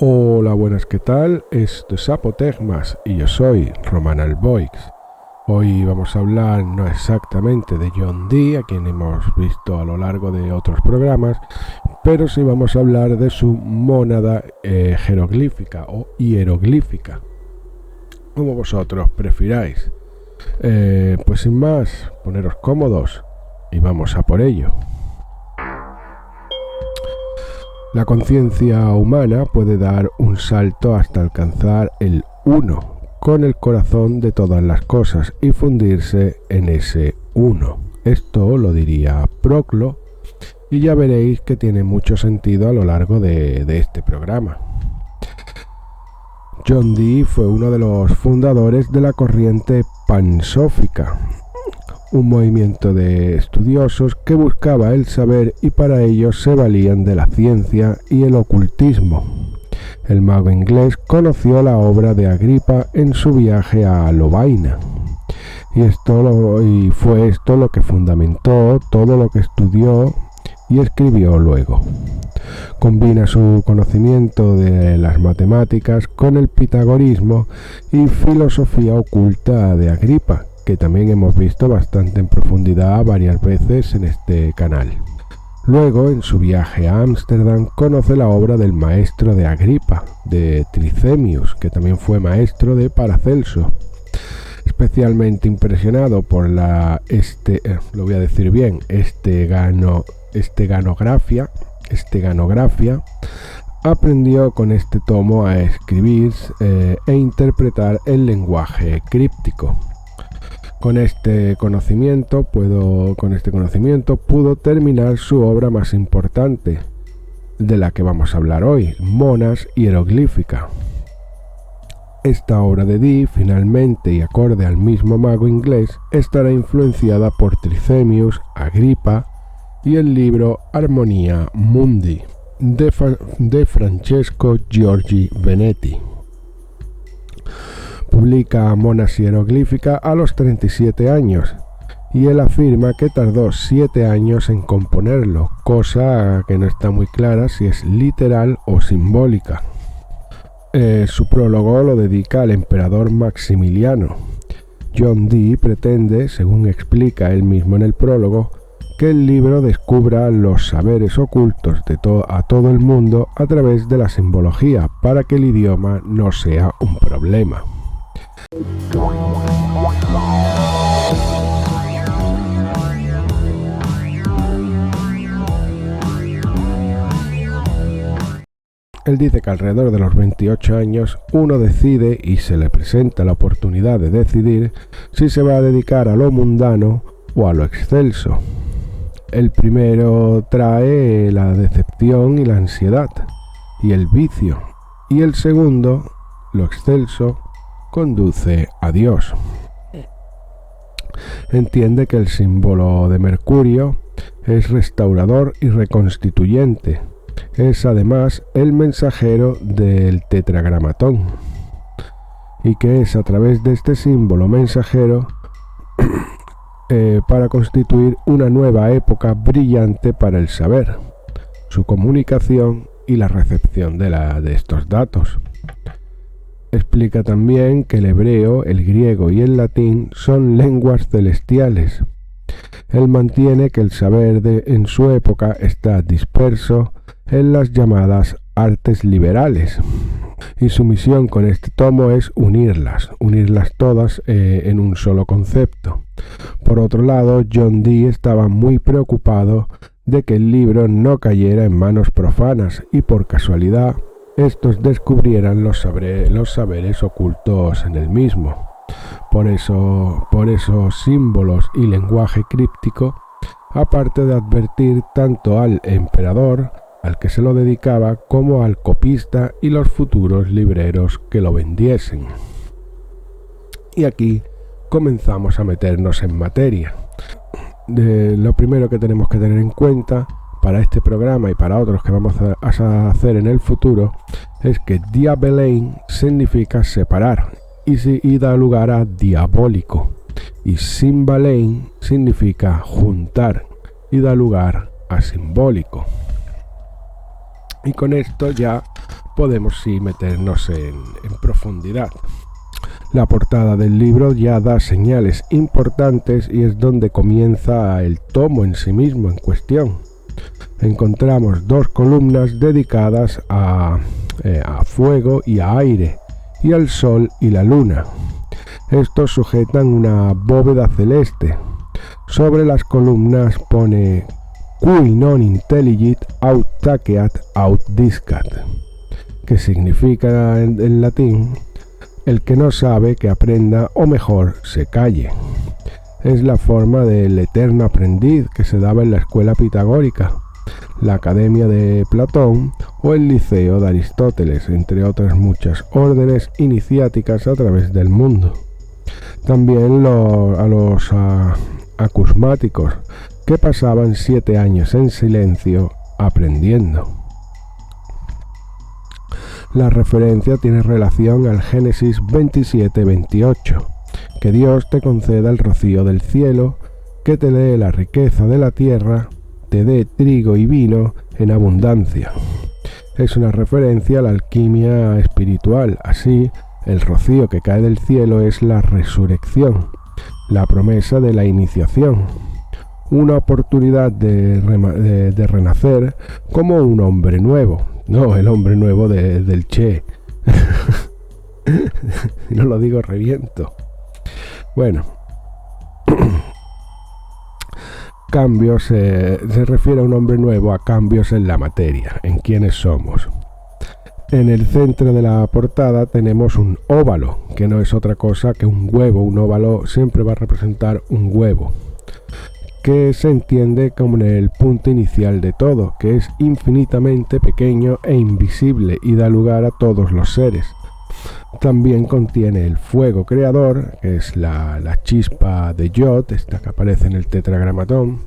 Hola, buenas, ¿qué tal? Esto es Apotegmas y yo soy Roman Alboix. Hoy vamos a hablar no exactamente de John Dee, a quien hemos visto a lo largo de otros programas, pero sí vamos a hablar de su mónada jeroglífica o hieroglífica, como vosotros prefiráis. Pues sin más, poneros cómodos y vamos a por ello. La conciencia humana puede dar un salto hasta alcanzar el uno con el corazón de todas las cosas y fundirse en ese uno. Esto lo diría Proclo y ya veréis que tiene mucho sentido a lo largo de este programa. John Dee fue uno de los fundadores de la corriente pansófica, un movimiento de estudiosos que buscaba el saber y para ello se valían de la ciencia y el ocultismo. El mago inglés conoció la obra de Agripa en su viaje a Lovaina y fue esto lo que fundamentó todo lo que estudió y escribió luego. Combina su conocimiento de las matemáticas con el pitagorismo y filosofía oculta de Agripa, que también hemos visto bastante en profundidad varias veces en este canal. Luego, en su viaje a Ámsterdam, conoce la obra del maestro de Agripa, de Trithemius, que también fue maestro de Paracelso. Especialmente impresionado por la esteganografia, aprendió con este tomo a escribir e interpretar el lenguaje críptico. Con este conocimiento pudo terminar su obra más importante, de la que vamos a hablar hoy, Monas hieroglífica. Esta obra de Dee, finalmente y acorde al mismo mago inglés, estará influenciada por Trithemius, Agripa y el libro Harmonia Mundi de Francesco Giorgi Benetti. Publica Monas hieroglífica a los 37 años y él afirma que tardó 7 años en componerlo, cosa que no está muy clara si es literal o simbólica. Su prólogo lo dedica al emperador Maximiliano. John Dee pretende, según explica él mismo en el prólogo, que el libro descubra los saberes ocultos a todo el mundo a través de la simbología, para que el idioma no sea un problema. Él dice que alrededor de los 28 años uno decide y se le presenta la oportunidad de decidir si se va a dedicar a lo mundano o a lo excelso. El primero trae la decepción y la ansiedad y el vicio, y el segundo, lo excelso, conduce a Dios. Entiende que el símbolo de Mercurio es restaurador y reconstituyente. Es además el mensajero del tetragramatón y que es a través de este símbolo mensajero para constituir una nueva época brillante para el saber, su comunicación y la recepción de estos datos. Explica también que el hebreo, el griego y el latín son lenguas celestiales. Él mantiene que el saber en su época está disperso en las llamadas artes liberales, y su misión con este tomo es unirlas todas en un solo concepto. Por otro lado, John Dee estaba muy preocupado de que el libro no cayera en manos profanas y por casualidad estos descubrieran los saberes ocultos en el mismo. Por eso símbolos y lenguaje críptico, aparte de advertir tanto al emperador, al que se lo dedicaba, como al copista y los futuros libreros que lo vendiesen. Y aquí comenzamos a meternos en materia. Lo primero que tenemos que tener en cuenta para este programa y para otros que vamos a hacer en el futuro es que diabelein significa separar y da lugar a diabólico, y simbalein significa juntar y da lugar a simbólico. Y con esto ya podemos sí meternos en profundidad. La portada del libro ya da señales importantes y es donde comienza el tomo en sí mismo en cuestión. Encontramos 2 columnas dedicadas a fuego y a aire, y al sol y la luna. Estos sujetan una bóveda celeste. Sobre las columnas pone Qui non intelligit aut taceat aut discat, que significa en latín el que no sabe que aprenda o mejor se calle. Es la forma del eterno aprendiz que se daba en la escuela pitagórica, la Academia de Platón o el Liceo de Aristóteles, entre otras muchas órdenes iniciáticas a través del mundo. También a los acusmáticos, que pasaban 7 años en silencio aprendiendo. La referencia tiene relación al Génesis 27-28, que Dios te conceda el rocío del cielo, que te dé la riqueza de la tierra, te dé trigo y vino en abundancia. Es una referencia a la alquimia espiritual. Así, el rocío que cae del cielo es la resurrección, la promesa de la iniciación, una oportunidad de renacer como un hombre nuevo. No, el hombre nuevo del Che. No lo digo, reviento. Bueno. Cambios, se refiere a un hombre nuevo, a cambios en la materia, en quiénes somos. En el centro de la portada tenemos un óvalo, que no es otra cosa que un huevo. Un óvalo siempre va a representar un huevo, que se entiende como el punto inicial de todo, que es infinitamente pequeño e invisible y da lugar a todos los seres. También contiene el fuego creador, que es la chispa de Yod, esta que aparece en el tetragramatón,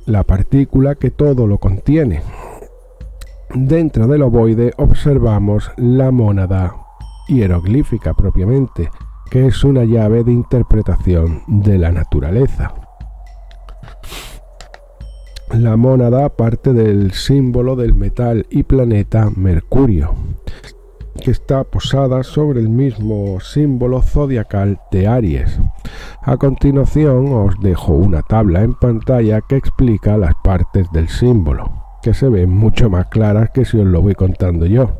la partícula que todo lo contiene. Dentro del ovoide observamos la mónada hieroglífica propiamente, que es una llave de interpretación de la naturaleza. La mónada parte del símbolo del metal y planeta Mercurio, que está posada sobre el mismo símbolo zodiacal de Aries. A continuación os dejo una tabla en pantalla que explica las partes del símbolo, que se ven mucho más claras que si os lo voy contando yo.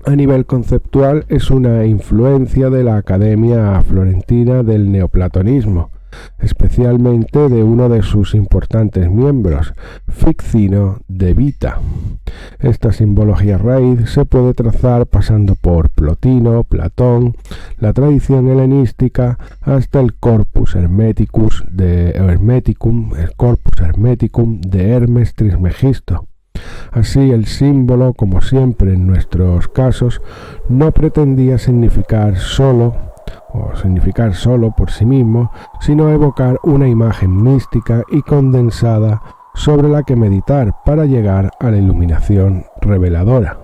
A nivel conceptual es una influencia de la Academia Florentina del Neoplatonismo, especialmente de uno de sus importantes miembros, Ficino de Vita. Esta simbología raíz se puede trazar pasando por Plotino, Platón, la tradición helenística, hasta el Corpus Hermeticum de Hermes Trismegisto. Así, el símbolo, como siempre en nuestros casos, no pretendía significar solo por sí mismo, sino evocar una imagen mística y condensada sobre la que meditar para llegar a la iluminación reveladora.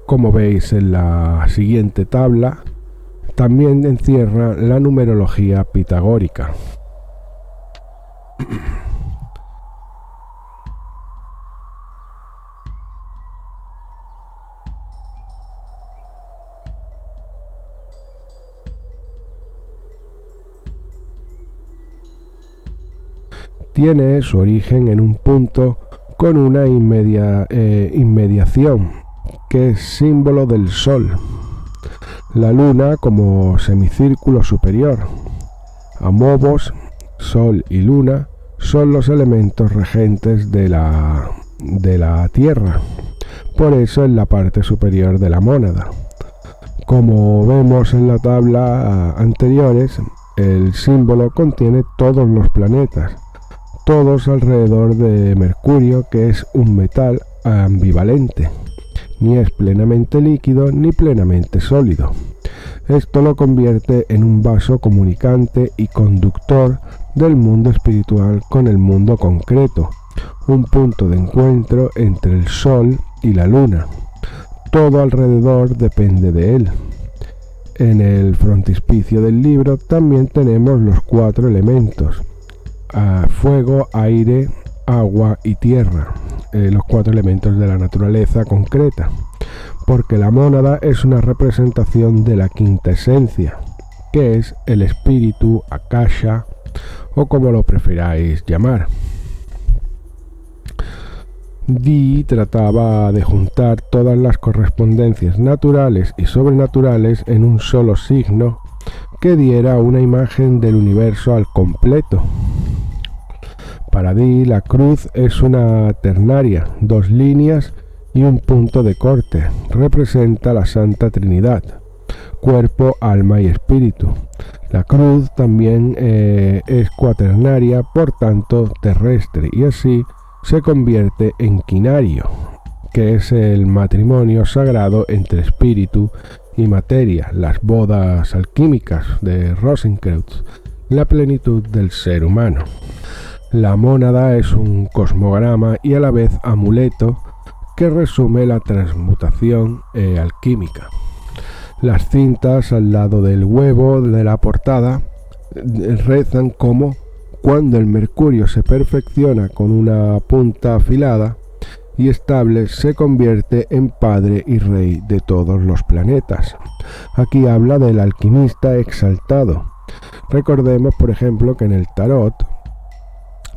Como veis en la siguiente tabla, también encierra la numerología pitagórica. Tiene su origen en un punto con una inmediación, que es símbolo del Sol, la Luna como semicírculo superior. Amobos, Sol y Luna son los elementos regentes de la Tierra, por eso en la parte superior de la mónada. Como vemos en la tabla anteriores, el símbolo contiene todos los planetas, todos alrededor de Mercurio, que es un metal ambivalente, ni es plenamente líquido ni plenamente sólido. Esto lo convierte en un vaso comunicante y conductor del mundo espiritual con el mundo concreto, un punto de encuentro entre el Sol y la Luna. Todo alrededor depende de él. En el frontispicio del libro también tenemos los 4 elementos: fuego, aire, agua y tierra. los 4 elementos de la naturaleza concreta, porque la mónada es una representación de la quinta esencia, que es el espíritu, akasha, o como lo prefiráis llamar. Dee trataba de juntar todas las correspondencias naturales y sobrenaturales en un solo signo que diera una imagen del universo al completo. Para Dee, la cruz es una ternaria, 2 líneas y un punto de corte. Representa la Santa Trinidad, cuerpo, alma y espíritu. La cruz también es cuaternaria, por tanto terrestre, y así se convierte en quinario, que es el matrimonio sagrado entre espíritu y materia, las bodas alquímicas de Rosenkreuz, la plenitud del ser humano. La mónada es un cosmograma y a la vez amuleto que resume la transmutación alquímica. Las cintas al lado del huevo de la portada rezan como: cuando el mercurio se perfecciona con una punta afilada y estable, se convierte en padre y rey de todos los planetas. Aquí habla del alquimista exaltado. Recordemos, por ejemplo, que en el tarot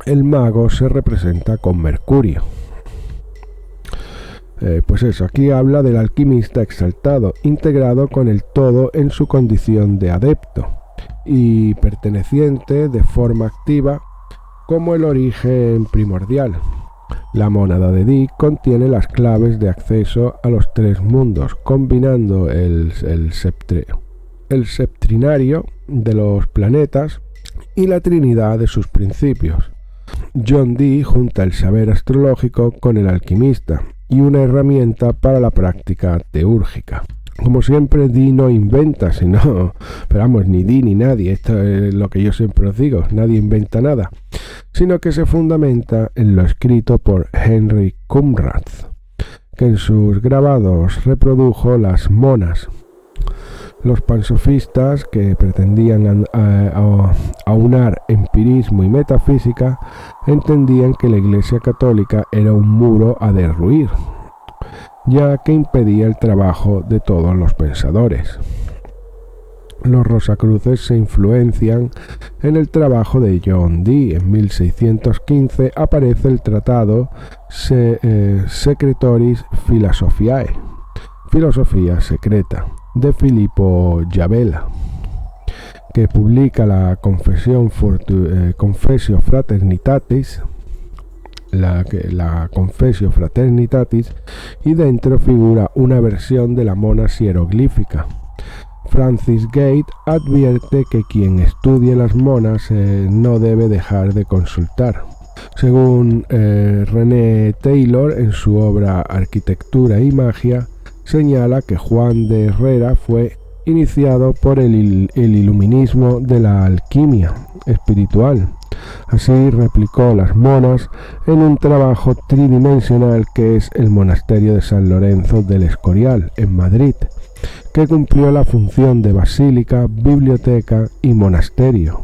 el mago se representa con Mercurio. Pues eso, aquí habla del alquimista exaltado, integrado con el todo en su condición de adepto y perteneciente de forma activa como el origen primordial. La mónada de Dee contiene las claves de acceso a los 3 mundos, combinando el septrinario de los planetas y la trinidad de sus principios. John Dee junta el saber astrológico con el alquimista y una herramienta para la práctica teúrgica. Como siempre, Dee no inventa, sino, pero vamos, ni Dee ni nadie, esto es lo que yo siempre os digo, nadie inventa nada, sino que se fundamenta en lo escrito por Henry Kumrath, que en sus grabados reprodujo las monas. Los pansofistas, que pretendían aunar empirismo y metafísica, entendían que la Iglesia Católica era un muro a derruir, ya que impedía el trabajo de todos los pensadores. Los Rosacruces se influencian en el trabajo de John Dee. En 1615 aparece el tratado Secretoris Philosophiae, Filosofía Secreta, de Filippo Jabela, que publica la Confessio Fraternitatis, la Confessio Fraternitatis, y dentro figura una versión de la monas hieroglífica. Francis Gate advierte que quien estudie las monas no debe dejar de consultar. Según René Taylor, en su obra Arquitectura y Magia, señala que Juan de Herrera fue iniciado por el iluminismo de la alquimia espiritual. Así replicó las monas en un trabajo tridimensional que es el Monasterio de San Lorenzo del Escorial, en Madrid, que cumplió la función de basílica, biblioteca y monasterio.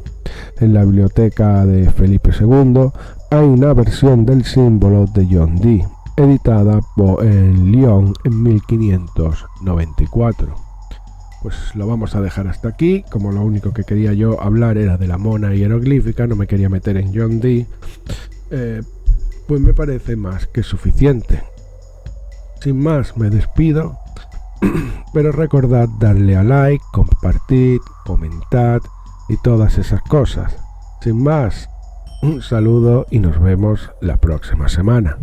En la biblioteca de Felipe II hay una versión del símbolo de John Dee, editada en Lyon en 1594. Pues lo vamos a dejar hasta aquí. Como lo único que quería yo hablar era de la mona hieroglífica, no me quería meter en John Dee, pues me parece más que suficiente. Sin más, me despido, pero recordad darle a like, compartid, comentad y todas esas cosas. Sin más, un saludo y nos vemos la próxima semana.